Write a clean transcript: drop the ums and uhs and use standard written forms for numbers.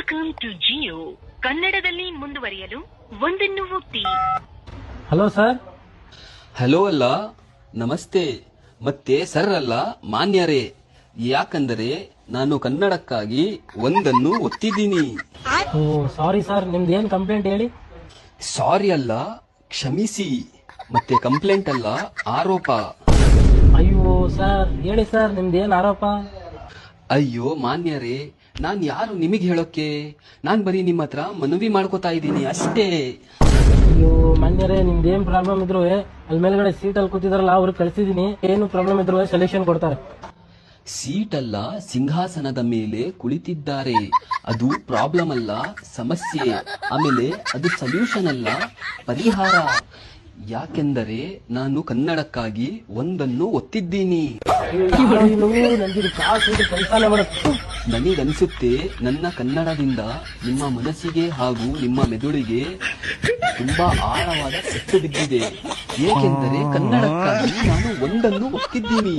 Welcome to Jio. ಕನ್ನಡದಲ್ಲಿ ಮುಂದುವರಿಯಲು ಒಂದನ್ನು ಒತ್ತಿ. Hello sir. ಹಲೋ ಅಲ್ಲ, ನಮಸ್ತೆ. ಮತ್ತೆ ಸರ್ ಅಲ್ಲ, ಮಾನ್ಯರೇ. ಯಾಕಂದರೆ ನಾನು ಕನ್ನಡಕ್ಕಾಗಿ ಒಂದನ್ನು ಒತ್ತಿದ್ದೀನಿ. ಓ ಸಾರಿ ಸರ್, ನಿಮ್ದು ಏನ್ ಕಂಪ್ಲೇಂಟ್ ಹೇಳಿ. ಸಾರಿ ಅಲ್ಲ, ಕ್ಷಮಿಸಿ. ಮತ್ತೆ ಕಂಪ್ಲೇಂಟ್ ಅಲ್ಲ, ಆರೋಪ. ಅಯ್ಯೋ ಸರ್, ಹೇಳಿ ಸರ್, ನಿಮ್ದು ಏನ್ ಆರೋಪ? ಅಯ್ಯೋ ಮಾನ್ಯರೇ, ನಾನ್ ಯಾರು ನಿಮಗೆ ಹೇಳೋಕೆ? ನಾನ್ ಬರೀ ನಿಮ್ಮ ಹತ್ರ ಮನವಿ ಮಾಡ್ಕೋತಾ ಇದ್ದೀನಿ ಅಷ್ಟೇ. ಅಯ್ಯೋ ಮಾನ್ಯರೇ, ನಿಮ್ದು ಏನ್ ಪ್ರಾಬ್ಲಮ್ ಇದ್ರು ಅಲ್ಲಿ ಮೇಲ್ಗಡೆ ಸೀಟ್ ಅಲ್ಲಿ ಕೂತಿದಾರಲ್ಲ ಅವ್ರಿಗೆ ಕಳ್ಸಿದೀನಿ. ಏನು ಪ್ರಾಬ್ಲಮ್ ಇದ್ರು ಸೊಲ್ಯೂಷನ್ ಕೊಡ್ತಾರೆ. ಸೀಟ್ ಅಲ್ಲ, ಸಿಂಹಾಸನದ ಮೇಲೆ ಕುಳಿತಿದ್ದಾರೆ. ಅದು ಪ್ರಾಬ್ಲಮ್ ಅಲ್ಲ, ಸಮಸ್ಯೆ. ಆಮೇಲೆ ಅದು ಸೊಲ್ಯೂಷನ್ ಅಲ್ಲ, ಪರಿಹಾರ. ಯಾಕೆಂದರೆ ನಾನು ಕನ್ನಡಕ್ಕಾಗಿ ಒಂದನ್ನು ಒತ್ತಿದ್ದೀನಿ. ನನಗನ್ಸುತ್ತೆ ನನ್ನ ಕನ್ನಡದಿಂದ ನಿಮ್ಮ ಮನಸ್ಸಿಗೆ ಹಾಗೂ ನಿಮ್ಮ ಮೆದುಳಿಗೆ ತುಂಬಾ ಆಳವಾದ ಪೆಟ್ಟು ಬಿದ್ದಿದೆ. ಏಕೆಂದರೆ ಕನ್ನಡಕ್ಕಾಗಿ ನಾನು ಒಂದನ್ನು ಒತ್ತಿದ್ದೀನಿ.